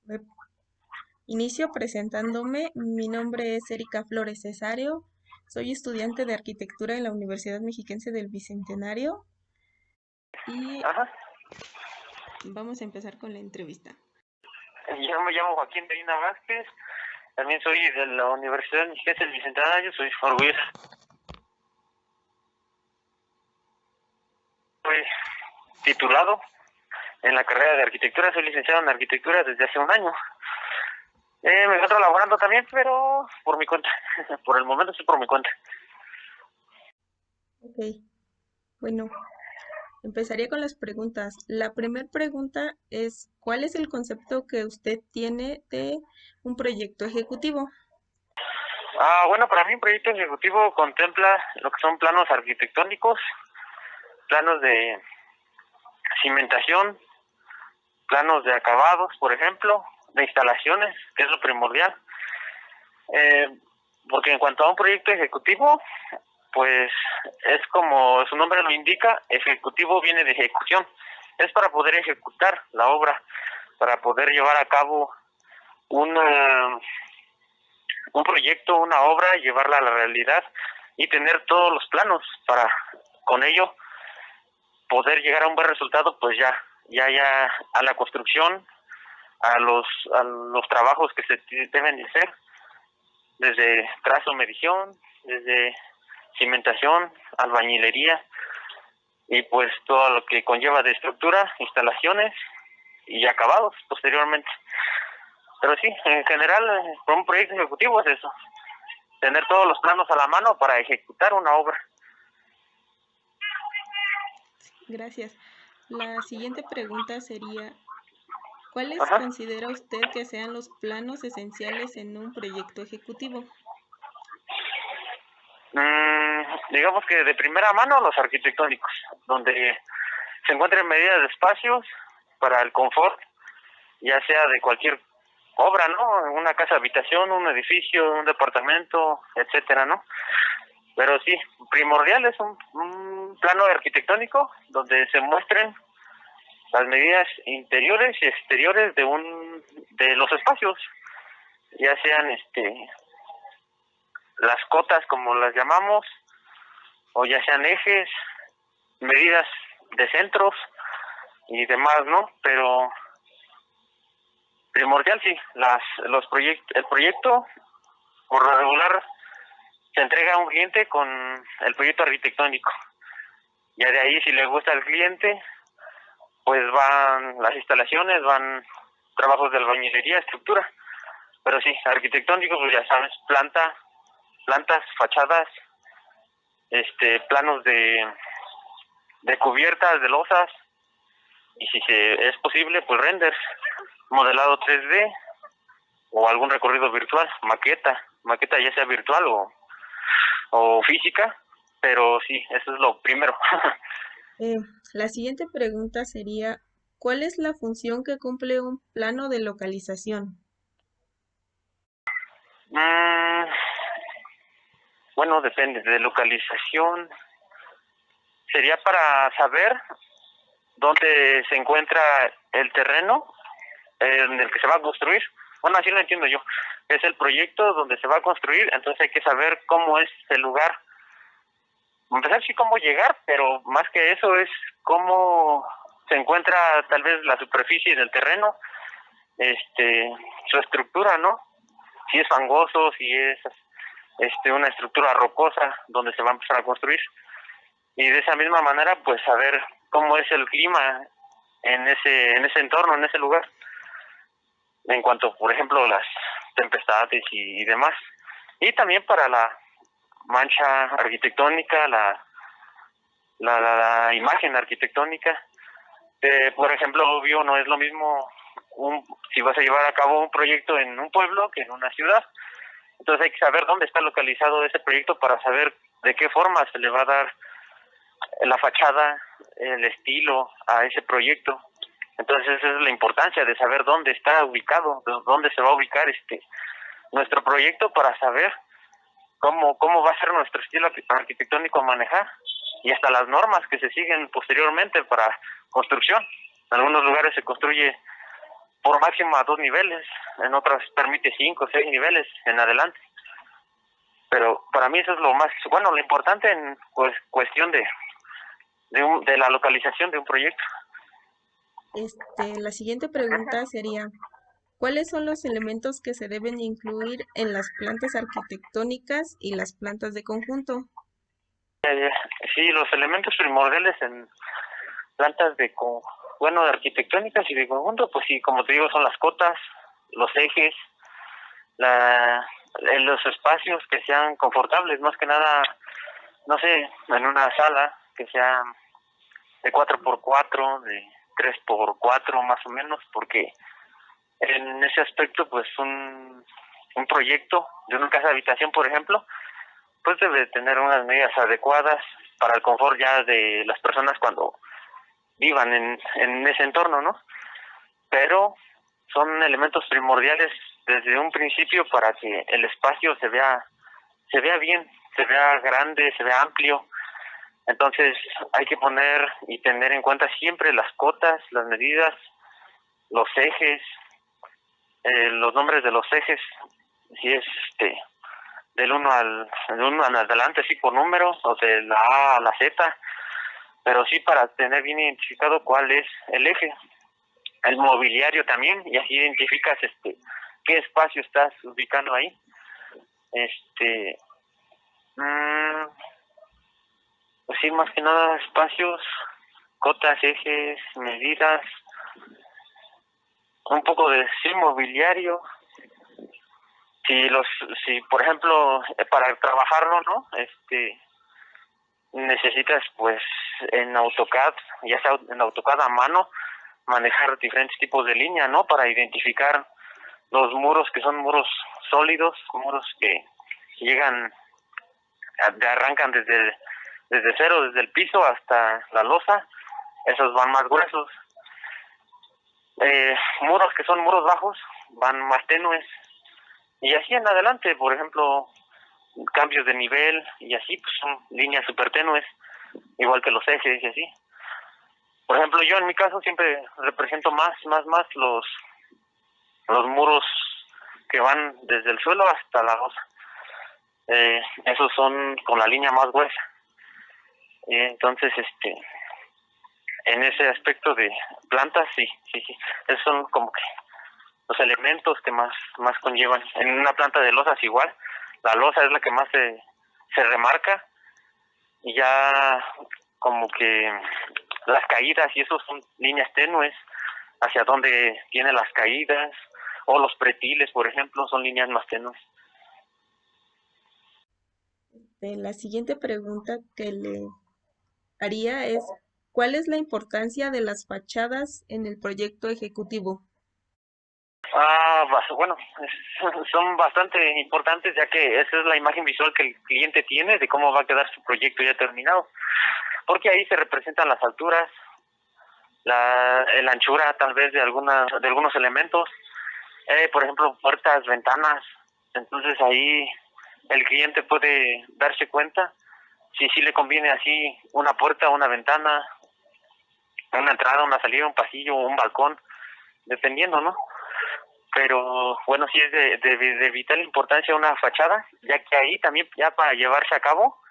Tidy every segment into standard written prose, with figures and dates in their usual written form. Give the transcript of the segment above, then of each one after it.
Me- Inicio presentándome. Mi nombre es Erika Flores Cesario. Soy estudiante de arquitectura en la Universidad Mexiquense del Bicentenario y Ajá. vamos a empezar con la entrevista. Yo me llamo Joaquín Medina Vázquez. También soy de la Universidad Mexiquense del Bicentenario. Soy orgulloso. Soy titulado en la carrera de arquitectura. Soy licenciado en arquitectura desde hace un año. Me encuentro laborando también, pero por mi cuenta. Por el momento estoy por mi cuenta. Ok, bueno, empezaría con las preguntas. La primera pregunta es, ¿cuál es el concepto que usted tiene de un proyecto ejecutivo? Bueno, para mí un proyecto ejecutivo contempla lo que son planos arquitectónicos, planos de cimentación, planos de acabados, por ejemplo, de instalaciones, que es lo primordial. Eh, Porque en cuanto a un proyecto ejecutivo, pues es como su nombre lo indica, ejecutivo viene de ejecución. Es para poder ejecutar la obra, para poder llevar a cabo una, un proyecto, una obra, llevarla a la realidad y tener todos los planos para con ello poder llegar a un buen resultado, pues ya a la construcción, a los trabajos que se deben de hacer, desde trazo, medición, desde cimentación, albañilería y pues todo lo que conlleva de estructura, instalaciones y acabados posteriormente. Pero sí, en general, por un proyecto ejecutivo es eso, tener todos los planos a la mano para ejecutar una obra. Gracias. La siguiente pregunta sería, ¿cuáles Ajá. considera usted que sean los planos esenciales en un proyecto ejecutivo? Digamos que de primera mano los arquitectónicos, donde se encuentren medidas de espacios para el confort, ya sea de cualquier obra, ¿no? Una casa habitación, un edificio, un departamento, etcétera, ¿no? Pero sí, primordial es un plano arquitectónico donde se muestren las medidas interiores y exteriores de los espacios, ya sean las cotas como las llamamos, o ya sean ejes, medidas de centros y demás, ¿no? Pero primordial sí, el proyecto por lo regular se entrega a un cliente con el proyecto arquitectónico. Ya de ahí si le gusta al cliente, pues van las instalaciones, van trabajos de albañilería, estructura. Pero sí, arquitectónico, pues ya sabes, plantas, fachadas, planos de cubiertas, de losas, y si es posible, pues renders, modelado 3D o algún recorrido virtual, maqueta ya sea virtual o física, pero sí, eso es lo primero. Eh, la siguiente pregunta sería, ¿cuál es la función que cumple un plano de localización? mm, bueno, depende de localización. Sería para saber dónde se encuentra el terreno en el que se va a construir. Bueno, así lo entiendo yo. Es el proyecto donde se va a construir, entonces hay que saber cómo es el lugar. Empezar sí cómo llegar, pero más que eso es cómo se encuentra tal vez la superficie del terreno, su estructura, ¿no? Si es fangoso, si es una estructura rocosa donde se va a empezar a construir. Y de esa misma manera, pues saber cómo es el clima en ese entorno, en ese lugar, en cuanto, por ejemplo, las tempestades y demás. Y también para la mancha arquitectónica, la imagen arquitectónica. Por ejemplo, obvio, no es lo mismo si vas a llevar a cabo un proyecto en un pueblo que en una ciudad. Entonces hay que saber dónde está localizado ese proyecto para saber de qué forma se le va a dar la fachada, el estilo a ese proyecto. Entonces esa es la importancia de saber dónde está ubicado, dónde se va a ubicar nuestro proyecto para saber cómo va a ser nuestro estilo arquitectónico a manejar y hasta las normas que se siguen posteriormente para construcción. En algunos lugares se construye por máximo a 2 niveles, en otras permite 5 o 6 niveles en adelante. Pero para mí eso es lo más, bueno, lo importante en pues, cuestión de la localización de un proyecto. La siguiente pregunta sería, ¿cuáles son los elementos que se deben incluir en las plantas arquitectónicas y las plantas de conjunto? Sí, los elementos primordiales en plantas bueno, de arquitectónicas y de conjunto, pues sí, como te digo, son las cotas, los ejes, los espacios que sean confortables, más que nada, no sé, en una sala que sea de 4x4, de 3x4 más o menos, porque en ese aspecto, pues un proyecto de una casa de habitación, por ejemplo, pues debe tener unas medidas adecuadas para el confort ya de las personas cuando vivan en ese entorno, ¿no? Pero son elementos primordiales desde un principio para que el espacio se vea bien, se vea grande, se vea amplio. Entonces hay que poner y tener en cuenta siempre las cotas, las medidas, los ejes, los nombres de los ejes, si es del 1 en adelante, sí por número, o de la A a la Z, pero sí para tener bien identificado cuál es el eje. El mobiliario también, y así identificas qué espacio estás ubicando ahí. Pues sí, más que nada espacios, cotas, ejes, medidas, un poco de sí, mobiliario. Si por ejemplo, para trabajarlo, ¿no? Necesitas pues en AutoCAD, ya sea en AutoCAD a mano, manejar diferentes tipos de línea, ¿no? Para identificar los muros que son muros sólidos, muros que llegan, arrancan desde cero, desde el piso hasta la losa, esos van más gruesos. Muros que son muros bajos van más tenues, y así en adelante, por ejemplo, cambios de nivel y así, pues son líneas súper tenues, igual que los ejes y así. Por ejemplo, yo en mi caso siempre represento más los muros que van desde el suelo hasta la losa. Esos son con la línea más gruesa. Y entonces, en ese aspecto de plantas, sí. Esos son como que los elementos que más conllevan. En una planta de losas igual, la losa es la que más se remarca, y ya como que las caídas y eso son líneas tenues hacia donde tiene las caídas, o los pretiles, por ejemplo, son líneas más tenues. La siguiente pregunta que le haría es, ¿cuál es la importancia de las fachadas en el proyecto ejecutivo? Bueno, son bastante importantes, ya que esa es la imagen visual que el cliente tiene de cómo va a quedar su proyecto ya terminado, porque ahí se representan las alturas, la anchura tal vez de algunos elementos, por ejemplo, puertas, ventanas. Entonces ahí el cliente puede darse cuenta si sí le conviene así una puerta, una ventana, una entrada, una salida, un pasillo, un balcón, dependiendo, ¿no? Pero bueno, sí es de vital importancia una fachada, ya que ahí también ya para llevarse a cabo,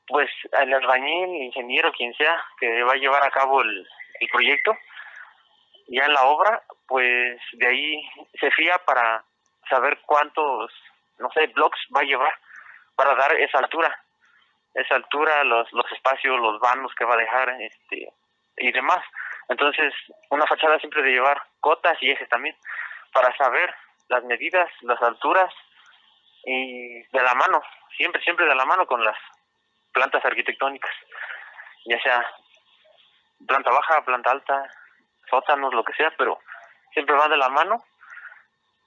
pues el albañil, el ingeniero, quien sea que va a llevar a cabo el proyecto, ya en la obra, pues de ahí se fía para saber cuántos, no sé, blocks va a llevar para dar esa altura, los espacios, los vanos que va a dejar, y demás. Entonces, una fachada siempre de llevar cotas y ejes también, para saber las medidas, las alturas, y de la mano, siempre de la mano con las plantas arquitectónicas, ya sea planta baja, planta alta, sótanos, lo que sea, pero siempre van de la mano.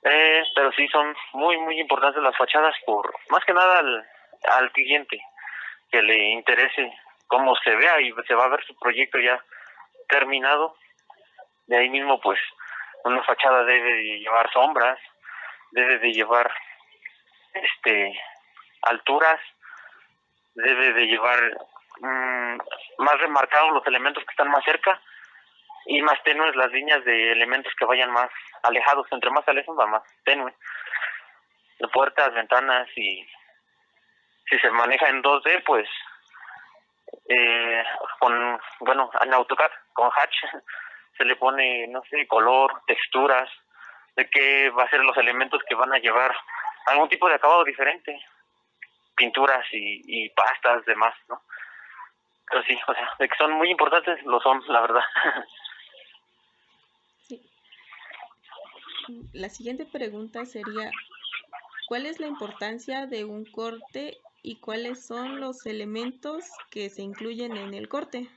Pero sí son muy importantes las fachadas, por más que nada al cliente, que le interese cómo se vea y se va a ver su proyecto ya terminado. De ahí mismo, pues, una fachada debe de llevar sombras, debe de llevar alturas, debe de llevar más remarcados los elementos que están más cerca, y más tenues las líneas de elementos que vayan más alejados, entre más alejados va más tenue. De puertas, ventanas, y si se maneja en 2D, pues en AutoCAD, con Hatch, se le pone, no sé, color, texturas, de qué va a ser los elementos que van a llevar algún tipo de acabado diferente, pinturas y pastas, demás, ¿no? Pero sí, o sea, de que son muy importantes, lo son, la verdad. Sí. La siguiente pregunta sería, ¿cuál es la importancia de un corte y cuáles son los elementos que se incluyen en el corte?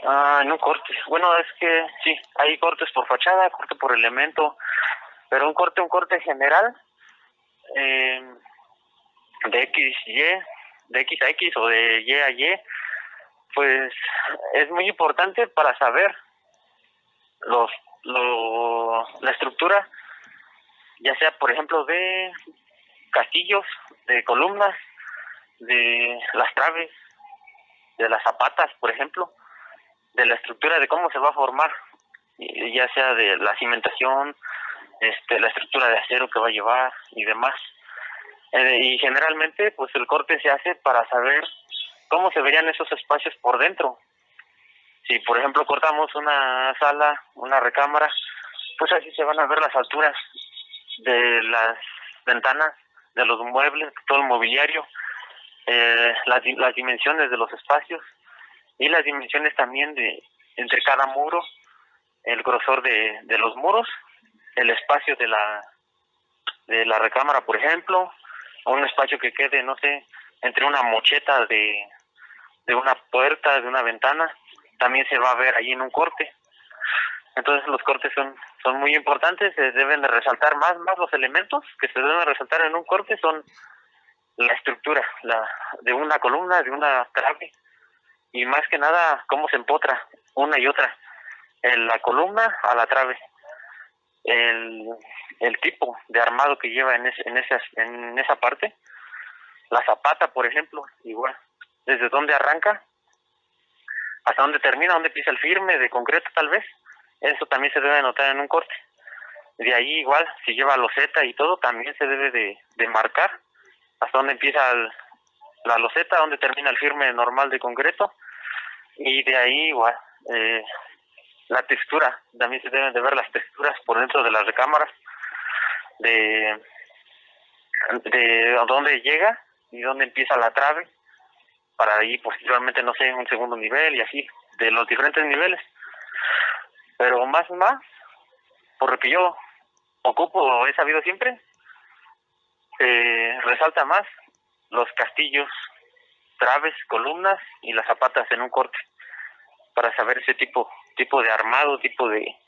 En un corte. Bueno, es que sí, hay cortes por fachada, corte por elemento, pero un corte general, eh, de X, Y, de X a X o de Y a Y, pues es muy importante para saber los, la estructura, ya sea, por ejemplo, de castillos, de columnas, de las traves, de las zapatas, por ejemplo, de la estructura de cómo se va a formar, ya sea de la cimentación, la estructura de acero que va a llevar y demás. Y generalmente, pues el corte se hace para saber cómo se verían esos espacios por dentro. Si, por ejemplo, cortamos una sala, una recámara, pues así se van a ver las alturas de las ventanas, de los muebles, todo el mobiliario, las dimensiones de los espacios y las dimensiones también de entre cada muro, el grosor de los muros, el espacio de la recámara, por ejemplo, o un espacio que quede, no sé, entre una mocheta de una puerta, de una ventana, también se va a ver ahí en un corte. Entonces los cortes son muy importantes, se deben de resaltar más los elementos que se deben resaltar en un corte son la estructura, de una columna, de una trave, y más que nada cómo se empotra una y otra, la columna a la trave, el, el tipo de armado que lleva en esa parte, la zapata, por ejemplo, igual, desde dónde arranca hasta dónde termina, dónde empieza el firme de concreto tal vez, eso también se debe notar en un corte. De ahí igual, si lleva loseta y todo, también se debe de marcar hasta dónde empieza la loseta, dónde termina el firme normal de concreto, y de ahí igual, la textura, también se deben de ver las texturas por dentro de las recámaras, de dónde llega y dónde empieza la trave, para ahí posteriormente, no sé, un segundo nivel y así, de los diferentes niveles. Pero más, por lo que yo ocupo o he sabido siempre, resalta más los castillos, traves, columnas y las zapatas en un corte, para saber ese tipo de armado, tipo de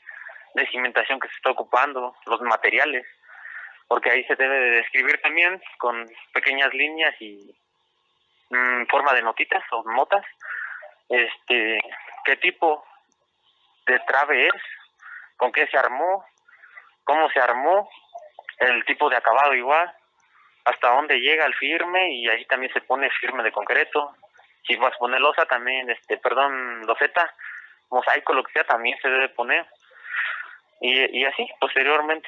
cimentación que se está ocupando, los materiales, porque ahí se debe de describir también con pequeñas líneas y forma de notitas o notas, qué tipo de trave es, con qué se armó, cómo se armó, el tipo de acabado igual, hasta dónde llega el firme, y ahí también se pone firme de concreto. Si vas a poner losa también, loseta, mosaico, lo que sea, también se debe poner. Y así, posteriormente.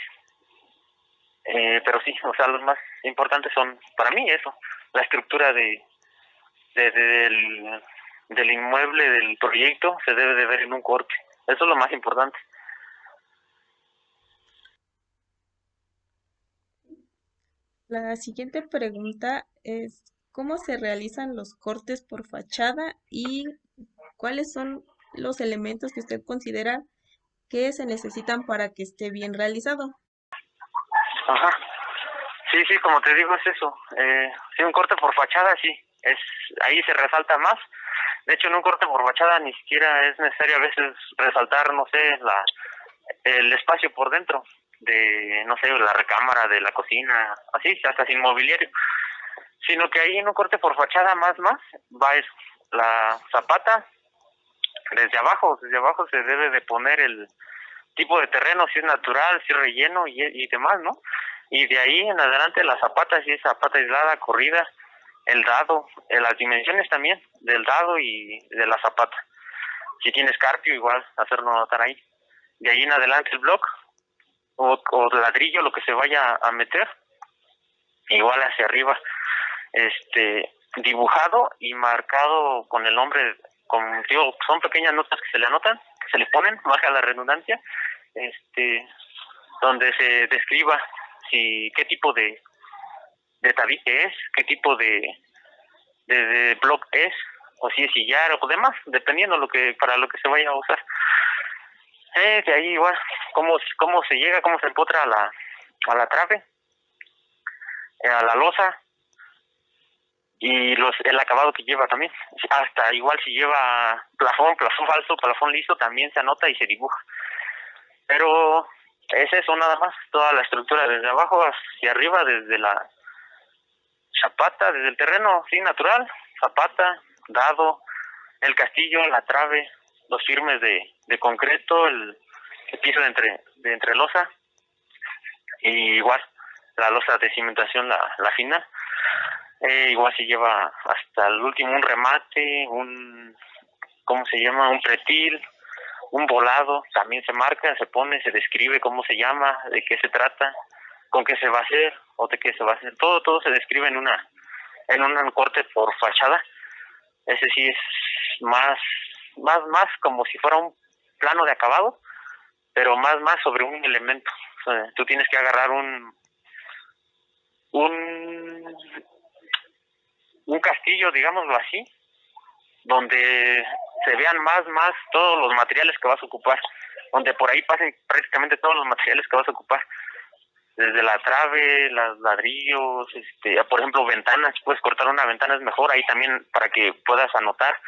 Pero sí, o sea, los más importantes son, para mí, eso, la estructura del inmueble, del proyecto, se debe de ver en un corte. Eso es lo más importante. La siguiente pregunta es, ¿cómo se realizan los cortes por fachada y cuáles son los elementos que usted considera que se necesitan para que esté bien realizado? Ajá. Sí, como te digo, es eso. Sí, un corte por fachada, sí. Ahí se resalta más. De hecho, en un corte por fachada ni siquiera es necesario a veces resaltar, no sé, el espacio por dentro de, no sé, la recámara, de la cocina, así, hasta sin mobiliario. Sino que ahí en un corte por fachada más va eso, la zapata, desde abajo se debe de poner el tipo de terreno, si es natural, si es relleno y demás, ¿no? Y de ahí en adelante la zapata, si es zapata aislada, corrida, el dado, las dimensiones también del dado y de la zapata. Si tienes carpio, igual, hacerlo notar ahí. De ahí en adelante el block, o ladrillo, lo que se vaya a meter, igual hacia arriba, dibujado y marcado con el nombre, con, digo, son pequeñas notas que se le anotan, que se le ponen, baja la redundancia, donde se describa si qué tipo de tabique es, qué tipo de block es, o si es sillar o demás, dependiendo lo que para lo que se vaya a usar. De ahí igual, cómo se llega, cómo se empotra a la trave, a la losa, y el acabado que lleva también. Hasta igual si lleva plafón falso, plafón liso, también se anota y se dibuja. Pero es eso nada más, toda la estructura desde abajo hacia arriba, desde la zapata, desde el terreno, sí, natural, zapata, dado, el castillo, la trave, los firmes de concreto, el piso de entre losa, y igual la losa de cimentación, la fina. Igual se lleva hasta el último un remate, ¿cómo se llama? Un pretil, un volado, también se marca, se pone, se describe cómo se llama, de qué se trata, con qué se va a hacer o de qué se va a hacer. Todo se describe en un corte por fachada. Ese sí es más como si fuera un plano de acabado, pero más sobre un elemento. O sea, tú tienes que agarrar un un castillo, digámoslo así, donde se vean más todos los materiales que vas a ocupar, donde por ahí pasen prácticamente todos los materiales que vas a ocupar, desde la trave, los ladrillos, por ejemplo, ventanas, si puedes cortar una ventana es mejor, ahí también para que puedas anotar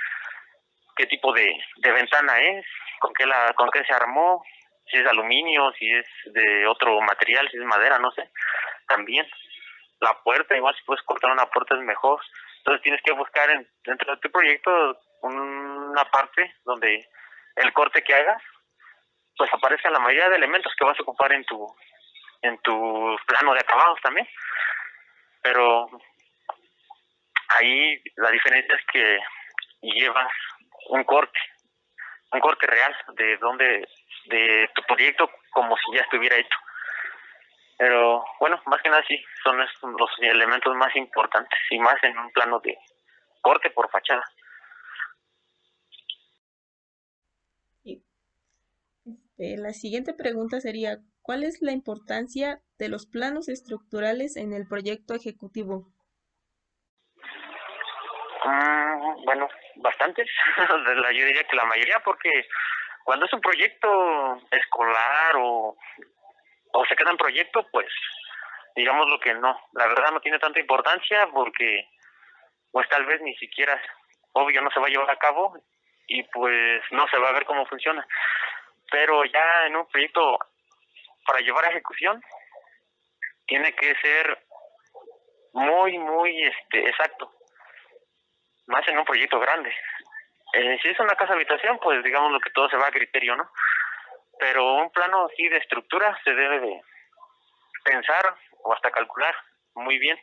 qué tipo de ventana es, con qué se armó, si es de aluminio, si es de otro material, si es madera, no sé, también. La puerta, igual si puedes cortar una puerta es mejor. Entonces tienes que buscar dentro de tu proyecto una parte donde el corte que hagas pues aparezca la mayoría de elementos que vas a ocupar en tu plano de acabados también. Pero ahí la diferencia es que llevas un corte real de tu proyecto como si ya estuviera hecho. Pero bueno, más que nada sí, son los elementos más importantes y más en un plano de corte por fachada. Y, la siguiente pregunta sería, ¿cuál es la importancia de los planos estructurales en el proyecto ejecutivo? Bueno, bastantes, yo diría que la mayoría, porque cuando es un proyecto escolar o se queda en proyecto, pues digamos lo que no, la verdad no tiene tanta importancia porque pues tal vez ni siquiera, obvio, no se va a llevar a cabo y pues no se va a ver cómo funciona. Pero ya en un proyecto para llevar a ejecución tiene que ser muy exacto, más en un proyecto grande. Si es una casa habitación, pues digamos lo que todo se va a criterio, ¿no? Pero un plano así de estructura se debe de pensar o hasta calcular muy bien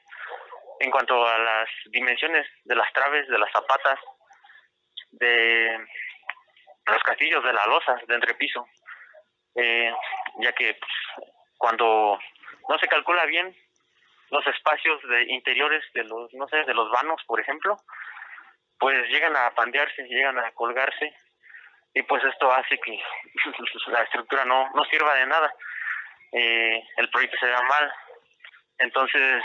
en cuanto a las dimensiones de las traves, de las zapatas, de los castillos, de las losas de entrepiso, ya que pues, cuando no se calcula bien los espacios interiores de los, no sé, de los vanos, por ejemplo, pues llegan a pandearse, llegan a colgarse y pues esto hace que la estructura no sirva de nada, el proyecto se da mal. Entonces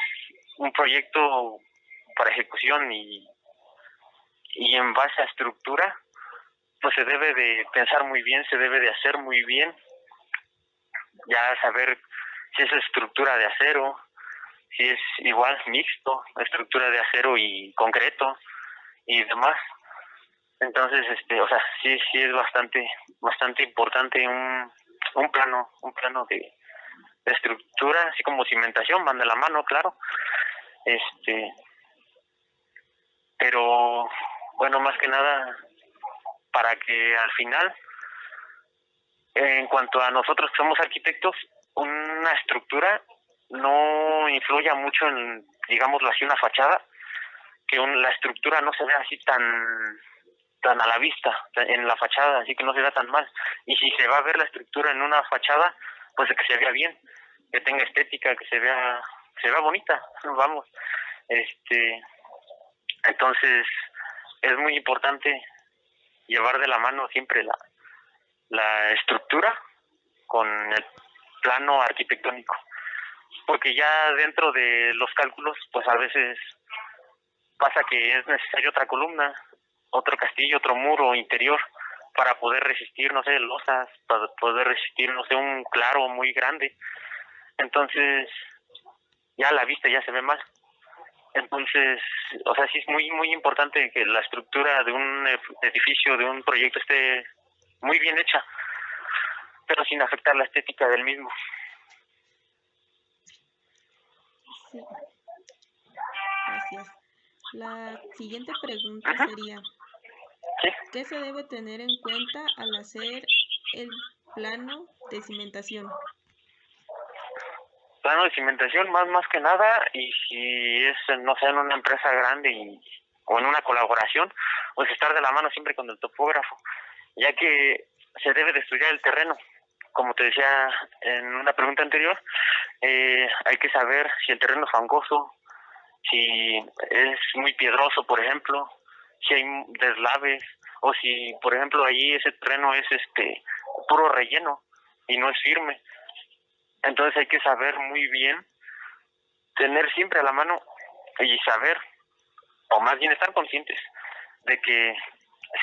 un proyecto para ejecución y en base a estructura pues se debe de pensar muy bien, se debe de hacer muy bien, ya saber si es estructura de acero, si es igual mixto, estructura de acero y concreto y demás. Entonces, o sea, sí es bastante importante un plano de estructura, así como cimentación, van de la mano, claro. Pero bueno, más que nada para que al final, en cuanto a nosotros que somos arquitectos, una estructura no influya mucho en, digámoslo así, una fachada, que la estructura no se vea así tan a la vista en la fachada, así que no se vea tan mal. Y si se va a ver la estructura en una fachada, pues que se vea bien, que tenga estética, se vea bonita, vamos. Entonces es muy importante llevar de la mano siempre la estructura con el plano arquitectónico, porque ya dentro de los cálculos pues a veces pasa que es necesario otra columna, otro castillo, otro muro interior para poder resistir, no sé, losas, para poder resistir, no sé, un claro muy grande. Entonces ya a la vista ya se ve mal. Entonces, o sea, sí es muy muy importante que la estructura de un edificio, de un proyecto esté muy bien hecha, pero sin afectar la estética del mismo. Sí, gracias. La siguiente pregunta Ujú. sería, Sí, ¿qué se debe tener en cuenta al hacer el plano de cimentación? plano de cimentación más que nada, y si es, no sé, en una empresa grande o en una colaboración, pues estar de la mano siempre con el topógrafo, ya que se debe de estudiar el terreno. Como te decía en una pregunta anterior, hay que saber si el terreno es fangoso, si es muy piedroso, por ejemplo, si hay deslaves, o si, por ejemplo, allí ese terreno es puro relleno y no es firme. Entonces hay que saber muy bien, tener siempre a la mano y saber, o más bien estar conscientes de que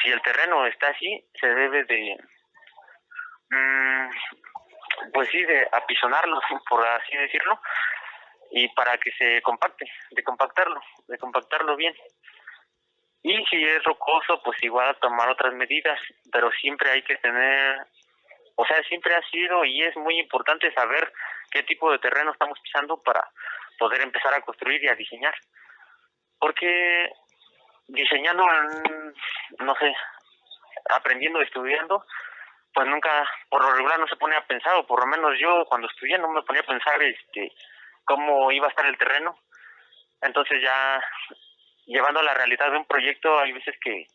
si el terreno está así, se debe de, pues sí, de apisonarlo, por así decirlo, y para que se compacte, de compactarlo bien. Y si es rocoso, pues igual tomar otras medidas, pero siempre hay que tener, o sea, siempre ha sido y es muy importante saber qué tipo de terreno estamos pisando para poder empezar a construir y a diseñar. Porque diseñando, no sé, aprendiendo, estudiando, pues nunca, por lo regular no se pone a pensar, o por lo menos yo cuando estudié no me ponía a pensar cómo iba a estar el terreno. Entonces ya llevando a la realidad de un proyecto, hay veces que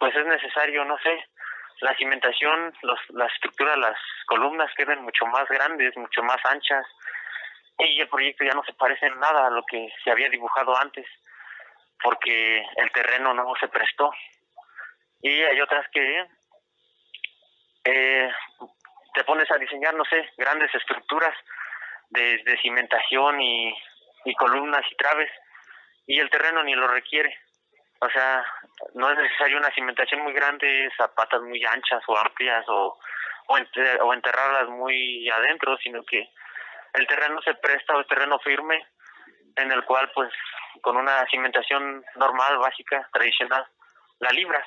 pues es necesario, no sé, la cimentación, la estructura, las columnas queden mucho más grandes, mucho más anchas, y el proyecto ya no se parece en nada a lo que se había dibujado antes, porque el terreno no se prestó. Y hay otras que eh, te pones a diseñar, no sé, grandes estructuras de cimentación y columnas y traves, y el terreno ni lo requiere. O sea, no es necesario una cimentación muy grande, zapatas muy anchas o amplias o enterrarlas muy adentro, sino que el terreno se presta, o el terreno firme, en el cual pues con una cimentación normal, básica, tradicional, la libras.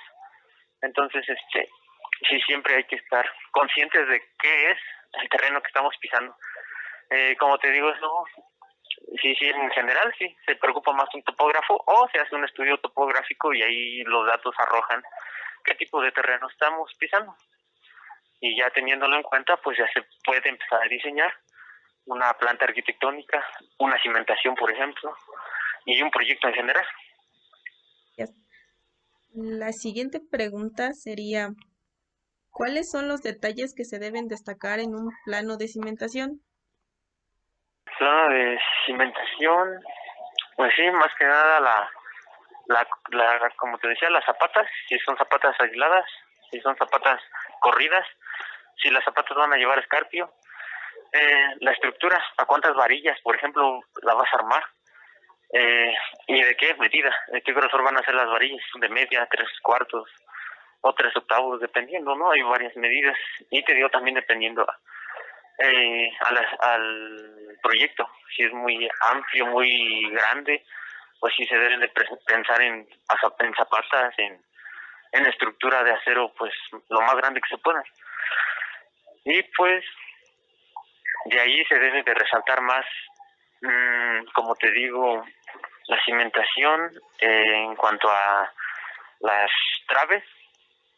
Entonces, sí, siempre hay que estar conscientes de qué es el terreno que estamos pisando. Como te digo, eso sí, sí, en general sí, se preocupa más un topógrafo o se hace un estudio topográfico y ahí los datos arrojan qué tipo de terreno estamos pisando. Y ya teniéndolo en cuenta, pues ya se puede empezar a diseñar una planta arquitectónica, una cimentación, por ejemplo, y un proyecto en general. Ya. La siguiente pregunta sería, ¿cuáles son los detalles que se deben destacar en un plano de cimentación? Plano de cimentación, pues sí, más que nada como te decía, las zapatas, si son zapatas aisladas, si son zapatas corridas, si las zapatas van a llevar escarpio, la estructura, a cuántas varillas, por ejemplo, la vas a armar, eh, y de qué medida, de qué grosor van a ser las varillas, de media, 3/4 o 3/8, dependiendo, ¿no? Hay varias medidas, y te digo también dependiendo al proyecto, si es muy amplio, muy grande, pues sí se deben de pensar en zapatas, en estructura de acero, pues lo más grande que se pueda. Y pues de ahí se debe de resaltar más, como te digo, la cimentación en cuanto a las traves,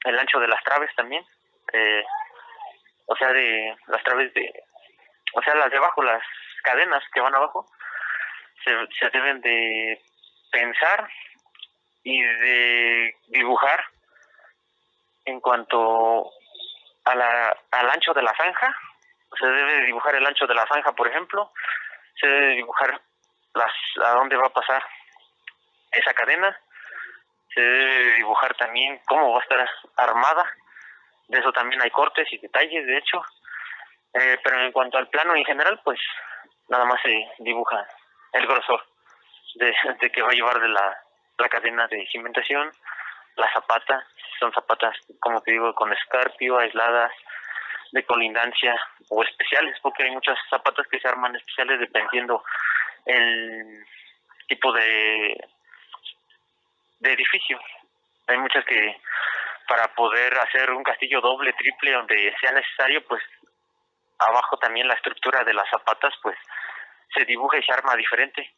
el ancho de las traves también, eh, o sea, de las traves o sea, las de abajo, las cadenas que van abajo, se deben de pensar y de dibujar en cuanto al ancho de la zanja Se debe dibujar el ancho de la zanja, por ejemplo, se debe dibujar a dónde va a pasar esa cadena, se debe dibujar también cómo va a estar armada, de eso también hay cortes y detalles, de hecho, pero en cuanto al plano en general, pues nada más se dibuja el grosor de que va a llevar de la cadena de cimentación, la zapata, son zapatas, como te digo, con escarpio, aisladas, de colindancia o especiales, porque hay muchas zapatas que se arman especiales dependiendo el tipo de edificio. Hay muchas que para poder hacer un castillo doble, triple, donde sea necesario, pues abajo también la estructura de las zapatas, pues se dibuja y se arma diferente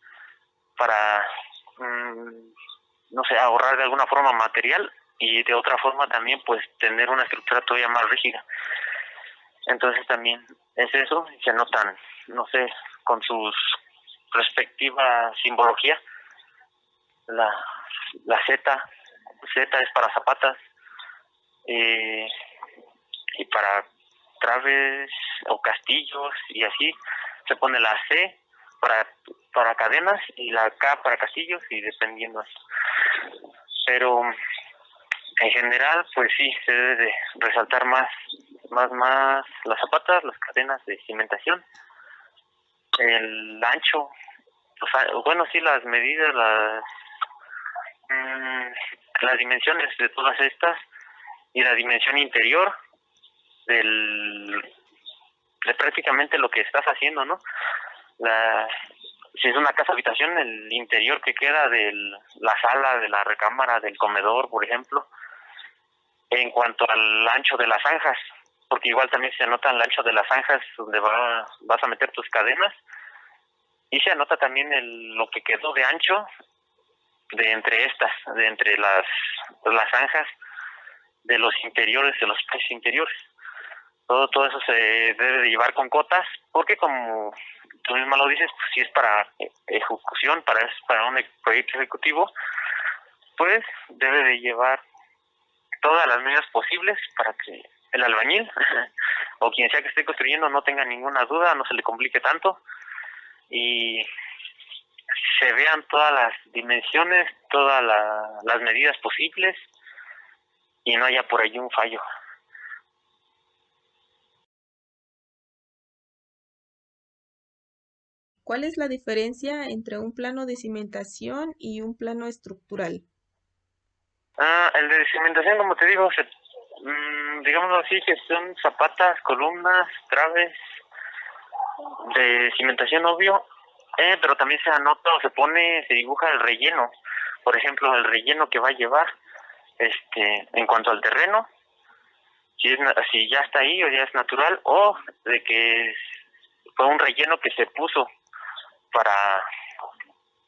para, no sé, ahorrar de alguna forma material y de otra forma también pues tener una estructura todavía más rígida. Entonces también es eso, se notan, no sé, con sus respectiva simbología, la, la Z es para zapatas, y para traves o castillos y así, se pone la C para cadenas y la K para castillos y dependiendo así. Pero en general, pues sí, se debe de resaltar más las zapatas, las cadenas de cimentación, el ancho, bueno, sí, las medidas, las dimensiones de todas estas y la dimensión interior de prácticamente lo que estás haciendo, ¿no? Si es una casa habitación, el interior que queda de la sala, de la recámara, del comedor, por ejemplo, en cuanto al ancho de las zanjas, porque igual también se anota el ancho de las zanjas donde vas a meter tus cadenas, y se anota también lo que quedó de ancho de entre las zanjas de los interiores, de los pies interiores. Todo eso se debe de llevar con cotas, porque como tú misma lo dices, pues si es para ejecución, para un proyecto ejecutivo, pues debe de llevar todas las medidas posibles para que el albañil o quien sea que esté construyendo no tenga ninguna duda, no se le complique tanto y se vean todas las dimensiones, todas las medidas posibles y no haya por ahí un fallo. ¿Cuál es la diferencia entre un plano de cimentación y un plano estructural? El de cimentación, como te digo, digámoslo así, que son zapatas, columnas, traves de cimentación, obvio, pero también se anota o se dibuja el relleno. Por ejemplo, el relleno que va a llevar, en cuanto al terreno, si ya está ahí o ya es natural, o de que fue un relleno que se puso para,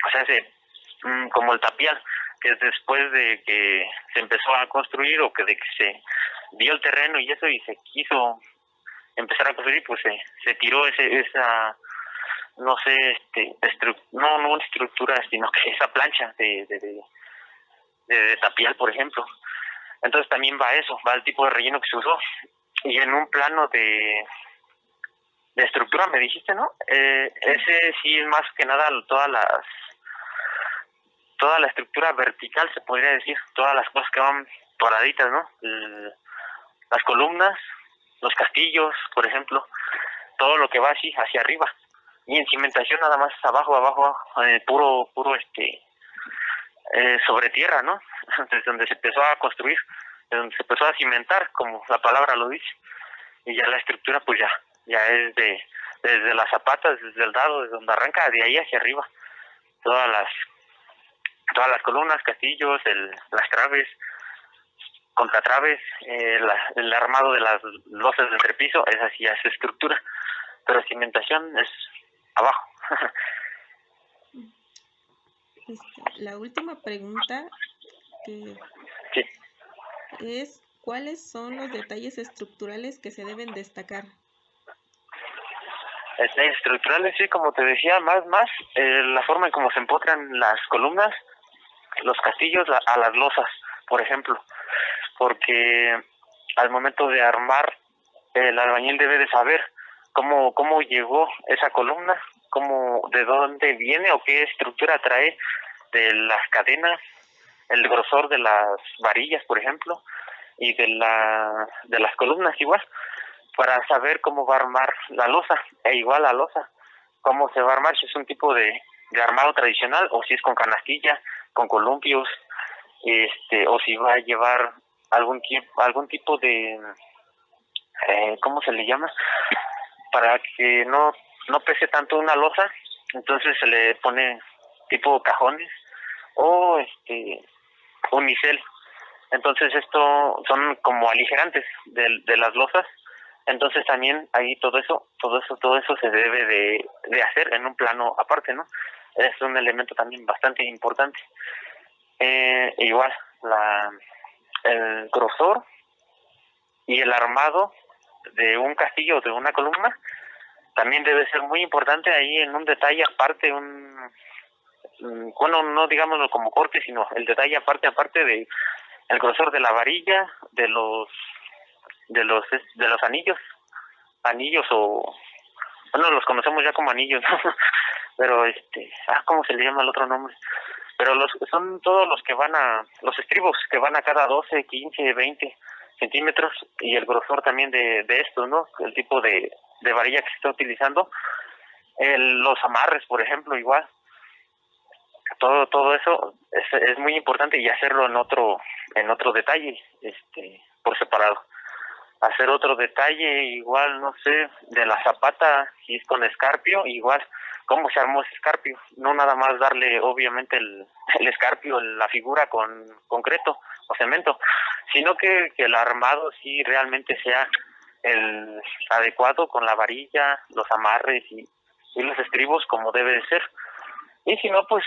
o sea, como el tapial, que después de que se empezó a construir o que de que se dio el terreno y eso y se quiso empezar a construir, pues se tiró esa, no sé, no una estructura, sino que esa plancha de tapial, por ejemplo. Entonces también va eso, va el tipo de relleno que se usó. Y en un plano de estructura, me dijiste, ¿no? Ese sí es más que nada toda la estructura vertical, se podría decir, todas las cosas que van paraditas, ¿no? Las columnas, los castillos, por ejemplo, todo lo que va así hacia arriba. Y en cimentación nada más abajo, puro sobre tierra, ¿no? Desde donde se empezó a construir, desde donde se empezó a cimentar, como la palabra lo dice. Y ya la estructura pues ya es desde las zapatas, desde el dado, desde donde arranca, de ahí hacia arriba. Todas las columnas, castillos, las traves, contratraves, el armado de las losas de entrepiso, esa sí ya es estructura, pero cimentación es abajo. La última pregunta que Sí. es, ¿cuáles son los detalles estructurales que se deben destacar? Estructurales, sí, como te decía, más, la forma en cómo se empotran las columnas, los castillos a las losas, por ejemplo, porque al momento de armar, el albañil debe de saber cómo llegó esa columna, de dónde viene o qué estructura trae de las cadenas, el grosor de las varillas, por ejemplo, y de las columnas igual, para saber cómo va a armar la losa, e igual la losa, cómo se va a armar, si es un tipo de armado tradicional o si es con canastilla, con columpios, o si va a llevar algún tipo de, ¿cómo se le llama? Para que no pese tanto una losa, entonces se le pone tipo cajones o unicel. Entonces esto son como aligerantes de las losas. Entonces también ahí todo eso se debe de hacer en un plano aparte, ¿no? Es un elemento también bastante importante. Igual el grosor y el armado de un castillo o de una columna también debe ser muy importante ahí en un detalle aparte, bueno, no digámoslo como corte, sino el detalle aparte de el grosor de la varilla, de los anillos o bueno, los conocemos ya como anillos, ¿no? Pero ¿cómo se le llama el otro nombre? Pero son todos los estribos que van a cada 12, 15, 20 centímetros y el grosor también de esto, ¿no? El tipo de varilla que se está utilizando, los amarres, por ejemplo, igual. Todo eso es muy importante y hacerlo en otro detalle, por separado. Hacer otro detalle igual, no sé, de la zapata, si es con escarpio, igual, cómo se armó ese escarpio, no nada más darle obviamente el escarpio, la figura con concreto o cemento, sino que el armado sí realmente sea el adecuado con la varilla, los amarres y los estribos como debe de ser. Y si no, pues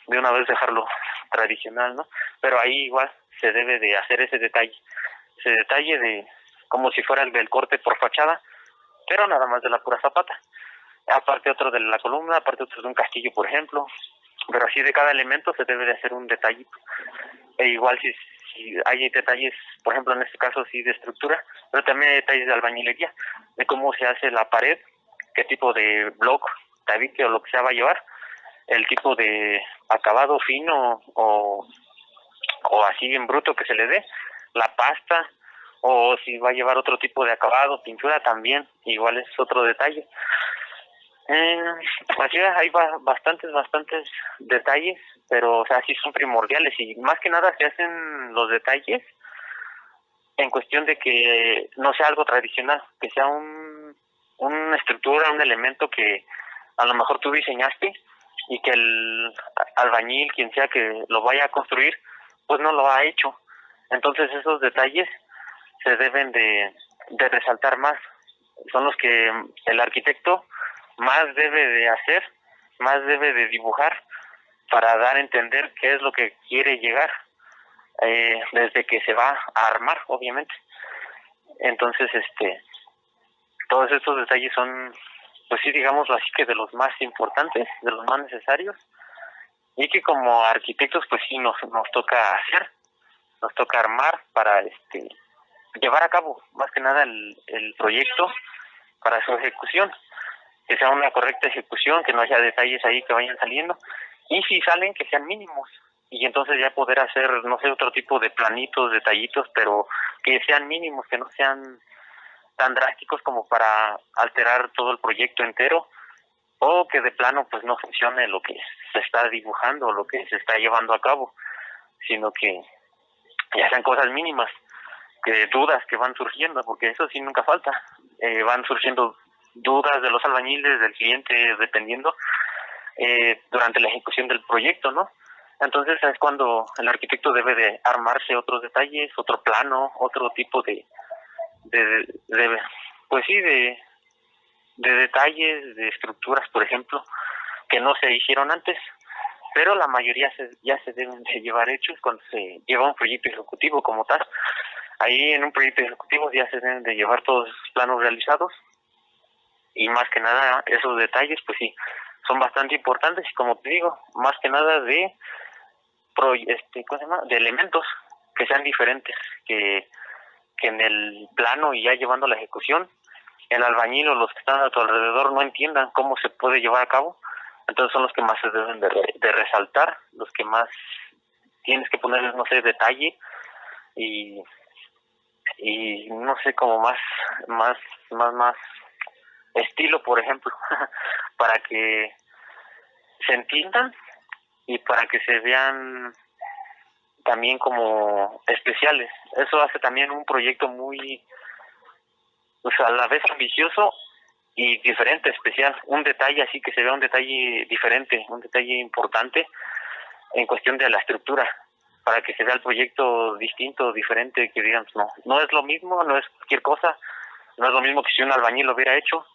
de una vez dejarlo tradicional, ¿no? Pero ahí igual se debe de hacer ese detalle de como si fuera el del corte por fachada, pero nada más de la pura zapata. Aparte otro de la columna, aparte otro de un castillo, por ejemplo. Pero así de cada elemento se debe de hacer un detallito. E igual si hay detalles, por ejemplo en este caso sí de estructura, pero también hay detalles de albañilería, de cómo se hace la pared, qué tipo de block, tabique o lo que sea va a llevar, el tipo de acabado fino o así en bruto que se le dé, la pasta, o si va a llevar otro tipo de acabado, pintura también, igual es otro detalle. Así hay bastantes detalles, pero o sea, sí son primordiales y más que nada se hacen los detalles en cuestión de que no sea algo tradicional, que sea una estructura, un elemento que a lo mejor tú diseñaste y que el albañil, quien sea que lo vaya a construir, pues no lo ha hecho. Entonces esos detalles se deben de resaltar más. Son los que el arquitecto más debe de hacer, más debe de dibujar para dar a entender qué es lo que quiere llegar, desde que se va a armar, obviamente. Entonces, todos estos detalles son, pues sí, digámoslo así, que de los más importantes, de los más necesarios, y que como arquitectos, pues sí, nos toca hacer, nos toca armar para llevar a cabo, más que nada, el proyecto para su ejecución, que sea una correcta ejecución, que no haya detalles ahí que vayan saliendo, y si salen, que sean mínimos, y entonces ya poder hacer, no sé, otro tipo de planitos, detallitos, pero que sean mínimos, que no sean tan drásticos como para alterar todo el proyecto entero, o que de plano pues no funcione lo que se está dibujando, lo que se está llevando a cabo, sino que ya sean cosas mínimas, que dudas que van surgiendo, porque eso sí nunca falta, van surgiendo dudas de los albañiles, del cliente, dependiendo, durante la ejecución del proyecto, ¿no? Entonces es cuando el arquitecto debe de armarse otros detalles, otro plano, otro tipo de pues sí, de detalles, de estructuras, por ejemplo, que no se hicieron antes, pero la mayoría ya se deben de llevar hechos cuando se lleva un proyecto ejecutivo como tal. Ahí en un proyecto ejecutivo ya se deben de llevar todos esos planos realizados y más que nada esos detalles, pues sí, son bastante importantes y como te digo, más que nada ¿cómo se llama? De elementos que sean diferentes, que en el plano y ya llevando la ejecución el albañil o los que están a tu alrededor no entiendan cómo se puede llevar a cabo, entonces son los que más se deben de resaltar, los que más tienes que ponerles, no sé, detalle y, y no sé, como más estilo, por ejemplo, para que se entiendan y para que se vean también como especiales. Eso hace también un proyecto muy, o sea, a la vez ambicioso y diferente, especial. Un detalle así, que se vea un detalle diferente, un detalle importante en cuestión de la estructura, para que se vea el proyecto distinto, diferente, que digan, no es lo mismo, no es cualquier cosa, no es lo mismo que si un albañil lo hubiera hecho,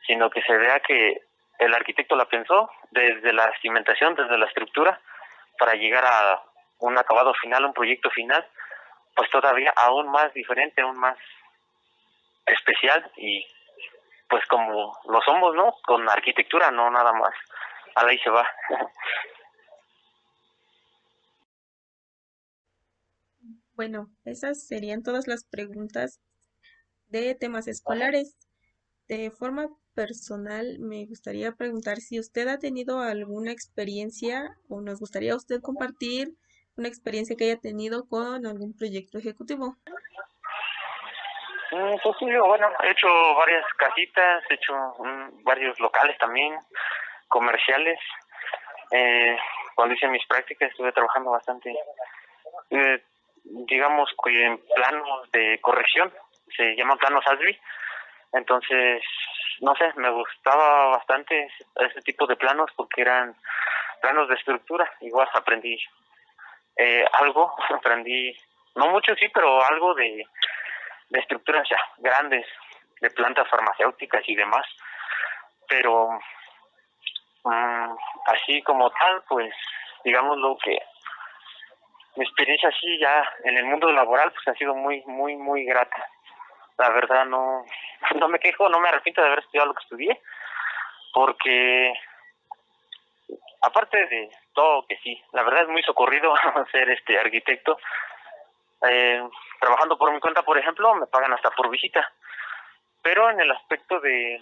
sino que se vea que el arquitecto la pensó desde la cimentación, desde la estructura, para llegar a un acabado final, un proyecto final, pues todavía aún más diferente, aún más especial y pues como lo somos, ¿no? Con arquitectura, no nada más. Ahí se va. Bueno, esas serían todas las preguntas de temas escolares. De forma personal, me gustaría preguntar si usted ha tenido alguna experiencia o nos gustaría usted compartir una experiencia que haya tenido con algún proyecto ejecutivo. Pues sí, bueno, he hecho varias casitas, he hecho varios locales también, comerciales. Cuando hice mis prácticas estuve trabajando bastante, eh, digamos, en planos de corrección, se llaman planos ASBI. Entonces, no sé, me gustaba bastante ese tipo de planos porque eran planos de estructura. Igual aprendí algo, aprendí, no mucho sí, pero algo de estructuras ya grandes, de plantas farmacéuticas y demás. Pero así como tal, pues digámoslo que mi experiencia así ya en el mundo laboral pues ha sido muy grata. La verdad no me quejo, no me arrepiento de haber estudiado lo que estudié, porque aparte de todo que sí, la verdad es muy socorrido ser arquitecto. Eh, Trabajando por mi cuenta, por ejemplo, me pagan hasta por visita, pero en el aspecto de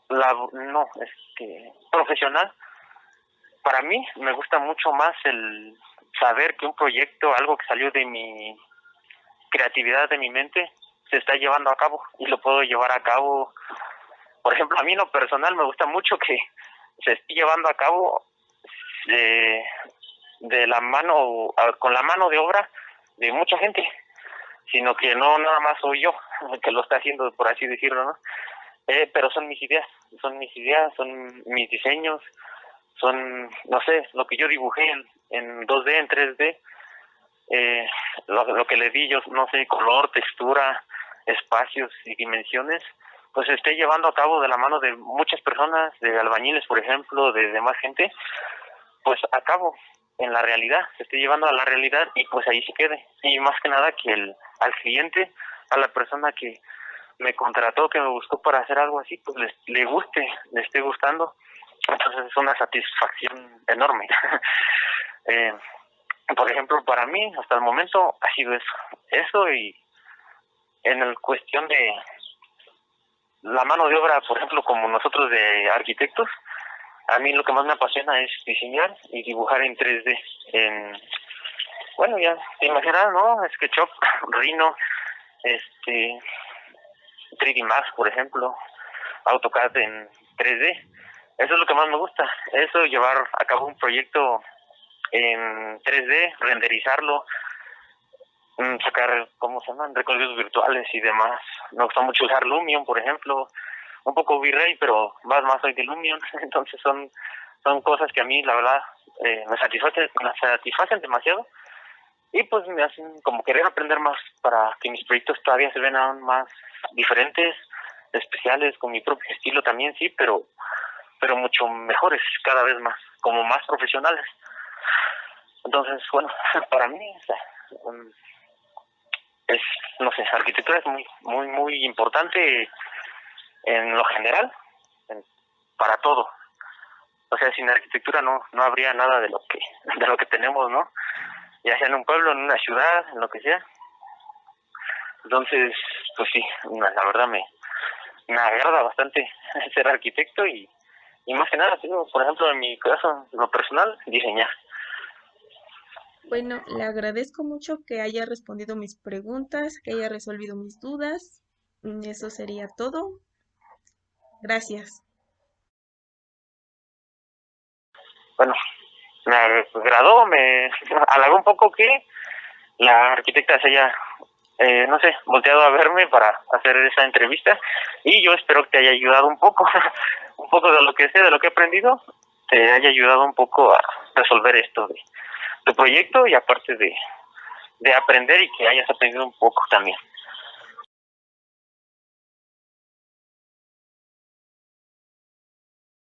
no, profesional, para mí me gusta mucho más el saber que un proyecto, algo que salió de mi creatividad, de mi mente, se está llevando a cabo y lo puedo llevar a cabo. Por ejemplo, a mí en lo personal me gusta mucho que se esté llevando a cabo de, de la mano, con la mano de obra de mucha gente, sino que no nada más soy yo el que lo está haciendo, por así decirlo, ¿no? Pero son mis ideas, son mis diseños, son, no sé, lo que yo dibujé en 2D, en 3D, lo que le di yo, no sé, color, textura, espacios y dimensiones, pues se esté llevando a cabo de la mano de muchas personas, de albañiles, por ejemplo, de demás gente, pues a cabo en la realidad, se esté llevando a la realidad y pues ahí se quede. Y más que nada que al cliente, a la persona que me contrató, que me buscó para hacer algo así, pues le guste, le esté gustando. Entonces es una satisfacción enorme. eh, por ejemplo, para mí, hasta el momento, ha sido eso y en el cuestión de la mano de obra, por ejemplo, como nosotros de arquitectos, a mí lo que más me apasiona es diseñar y dibujar en 3D. Bueno, ya te imaginarás, ¿no? SketchUp, Rhino, 3D Max, por ejemplo, AutoCAD en 3D. Eso es lo que más me gusta. Eso, llevar a cabo un proyecto en 3D, renderizarlo, sacar, ¿cómo se llaman? Recorridos virtuales y demás. Me gusta mucho usar Lumion, por ejemplo, un poco V-Ray, pero más soy de Lumion. Entonces son cosas que a mí, la verdad, me satisfacen demasiado y pues me hacen como querer aprender más para que mis proyectos todavía se ven aún más diferentes, especiales, con mi propio estilo también, sí, pero mucho mejores cada vez más, como más profesionales. Entonces, bueno, para mí, o sea, es, no sé, arquitectura es muy importante en lo general, para todo. O sea, sin arquitectura no habría nada de lo que tenemos, ¿no? Ya sea en un pueblo, en una ciudad, en lo que sea. Entonces, pues sí, la verdad me agrada bastante ser arquitecto y más que nada, digo, por ejemplo, en mi caso, en lo personal, diseñar. Bueno, le agradezco mucho que haya respondido mis preguntas, que haya resolvido mis dudas. Eso sería todo. Gracias. Bueno, me agradó, me halagó un poco que la arquitecta se haya, no sé, volteado a verme para hacer esa entrevista y yo espero que te haya ayudado un poco, un poco de lo que sé, de lo que he aprendido, te haya ayudado un poco a resolver esto de tu proyecto y aparte de aprender y que hayas aprendido un poco también.